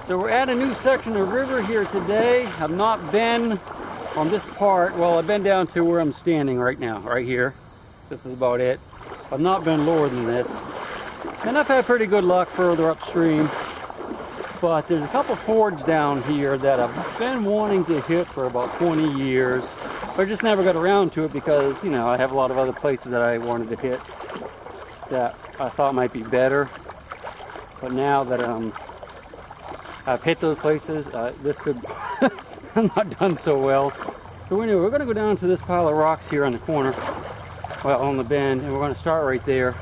So we're at a new section of river here today. I've not been on this part. Well, I've been down to where I'm standing right now, right here. This is about it. I've not been lower than this. And I've had pretty good luck further upstream. But there's a couple fords down here that I've been wanting to hit for about 20 years. But I just never got around to it because, you know, I have a lot of other places that I wanted to hit that I thought might be better. But now that I've hit those places, this could not done so well. So anyway, we're going to go down to this pile of rocks here on the corner, well, on the bend, and we're going to start right there,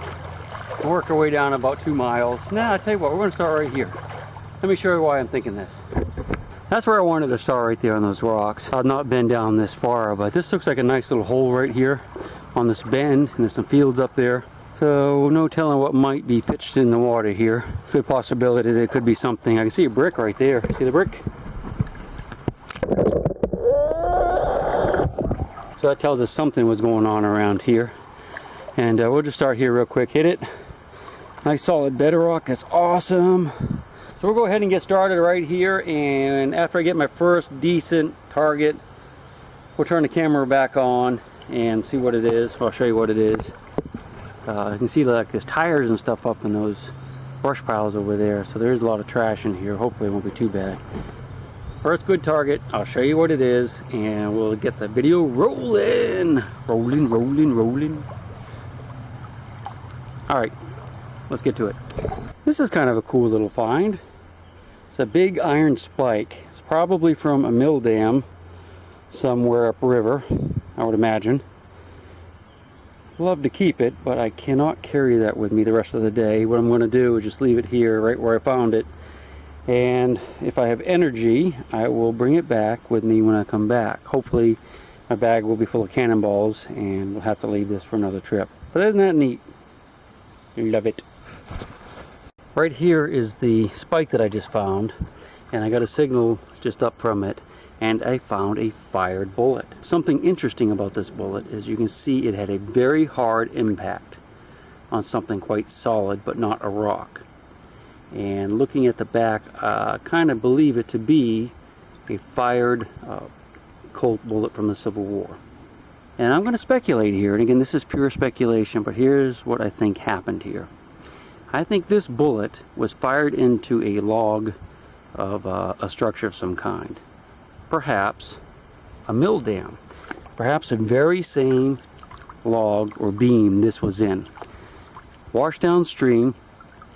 work our way down about 2 miles. Now, I tell you what, we're going to start right here. Let me show you why I'm thinking this. That's where I wanted to start, right there on those rocks. I've not been down this far, but this looks like a nice little hole right here on this bend, and there's some fields up there. So no telling what might be pitched in the water here. Good possibility there could be something. I can see a brick right there. See the brick? So that tells us something was going on around here. And we'll just start here real quick. Hit it. Nice solid bedrock. That's awesome. So we'll go ahead and get started right here. And after I get my first decent target, we'll turn the camera back on and see what it is. I'll show you what it is. You can see like there's tires and stuff up in those brush piles over there, so there's a lot of trash in here. Hopefully it won't be too bad. First good target, I'll show you what it is, and we'll get the video rolling. Rolling. Alright, let's get to it. This is kind of a cool little find. It's a big iron spike. It's probably from a mill dam somewhere upriver, I would imagine. Love to keep it, but I cannot carry that with me the rest of the day. What I'm going to do is just leave it here right where I found it, and if I have energy I will bring it back with me when I come back. Hopefully my bag will be full of cannonballs and we'll have to leave this for another trip. But isn't that neat? Love it. Right here is the spike that I just found, and I got a signal just up from it, and I found a fired bullet. Something interesting about this bullet is you can see it had a very hard impact on something quite solid, but not a rock. And looking at the back, I kind of believe it to be a fired Colt bullet from the Civil War. And I'm going to speculate here, and again this is pure speculation, but here's what I think happened here. I think this bullet was fired into a log of a structure of some kind. Perhaps a mill dam, perhaps the very same log or beam this was in. Washed downstream,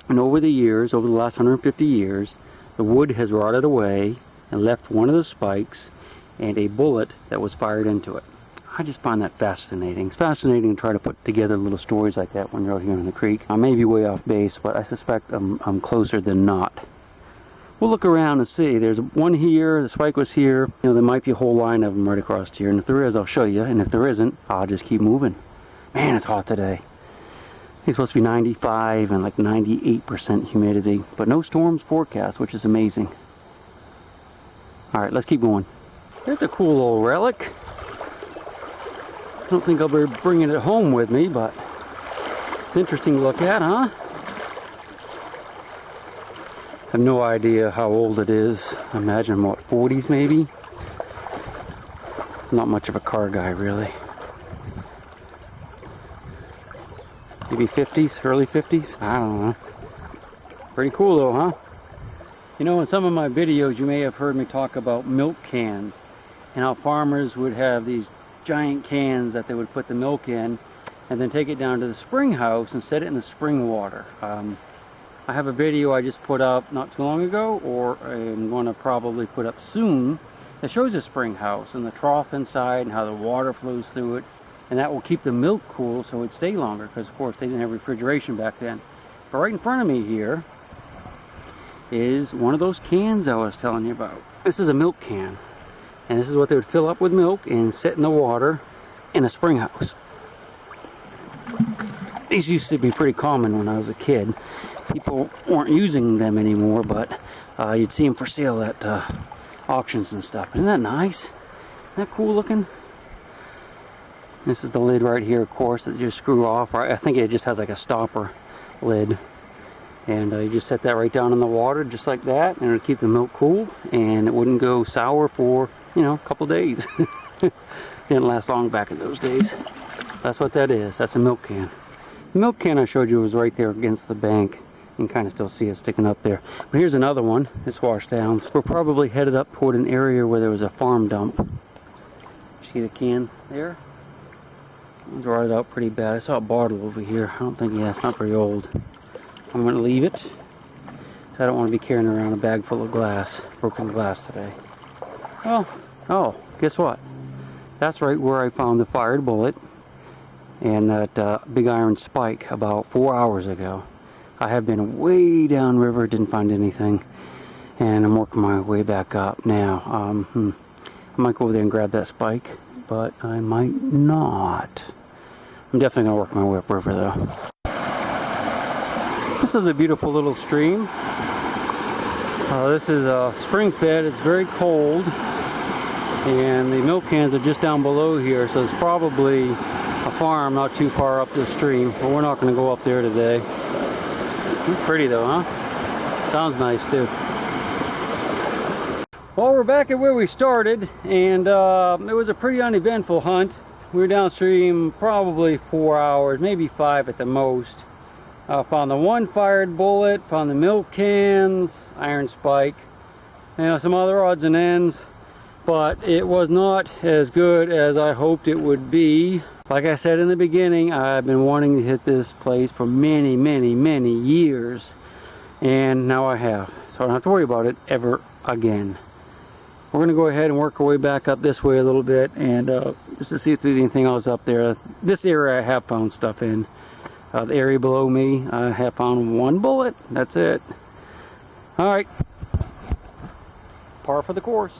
and over the years, over the last 150 years, the wood has rotted away and left one of the spikes and a bullet that was fired into it. I just find that fascinating. It's fascinating to try to put together little stories like that when you're out here in the creek. I may be way off base, but I suspect I'm closer than not. We'll look around and see. There's one here, the spike was here. You know, there might be a whole line of them right across here. And if there is, I'll show you. And if there isn't, I'll just keep moving. Man, it's hot today. It's supposed to be 95 and like 98% humidity. But no storms forecast, which is amazing. Alright, let's keep going. There's a cool old relic. I don't think I'll be bringing it home with me, but it's interesting to look at, huh? I have no idea how old it is. I imagine, what, 40s maybe? Not much of a car guy, really. Maybe 50s, early 50s? I don't know. Pretty cool though, huh? You know, in some of my videos you may have heard me talk about milk cans and how farmers would have these giant cans that they would put the milk in and then take it down to the spring house and set it in the spring water. I have a video I just put up not too long ago, or I'm going to probably put up soon, that shows a spring house and the trough inside and how the water flows through it, and that will keep the milk cool so it'd stay longer, because of course they didn't have refrigeration back then. But right in front of me here is one of those cans I was telling you about. This is a milk can, and this is what they would fill up with milk and set in the water in a spring house. These used to be pretty common when I was a kid. People weren't using them anymore, but you'd see them for sale at auctions and stuff. Isn't that nice? Isn't that cool looking? This is the lid right here, of course, that you just screw off. I think it just has like a stopper lid. And you just set that right down in the water just like that, and it'll keep the milk cool, and it wouldn't go sour for, you know, a couple days. Didn't last long back in those days. That's what that is. That's a milk can. The milk can I showed you was right there against the bank. You can kind of still see it sticking up there. But here's another one. It's washed down. We're probably headed up toward an area where there was a farm dump. See the can there? It's rotted out pretty bad. I saw a bottle over here. I don't think, yeah, it's not very old. I'm going to leave it. So I don't want to be carrying around a bag full of glass, broken glass today. Oh, guess what? That's right where I found the fired bullet and that big iron spike about 4 hours ago. I have been way downriver, didn't find anything, and I'm working my way back up now. I might go over there and grab that spike, but I might not. I'm definitely going to work my way upriver though. This is a beautiful little stream. This is spring fed. It's very cold, and the milk cans are just down below here, so it's probably a farm not too far up the stream, but we're not going to go up there today. It's pretty though, huh? Sounds nice too. Well, we're back at where we started, and it was a pretty uneventful hunt. We were downstream probably 4 hours, maybe 5 at the most. Found the one fired bullet, found the milk cans, iron spike, you know, some other odds and ends, but it was not as good as I hoped it would be. Like I said in the beginning, I've been wanting to hit this place for many, many, many years, and now I have. So I don't have to worry about it ever again. We're going to go ahead and work our way back up this way a little bit, and just to see if there's anything else up there. This area I have found stuff in. The area below me, I have found one bullet. That's it. All right. Par for the course.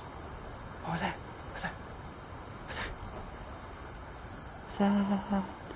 What was that? What's that? What's that? What's that?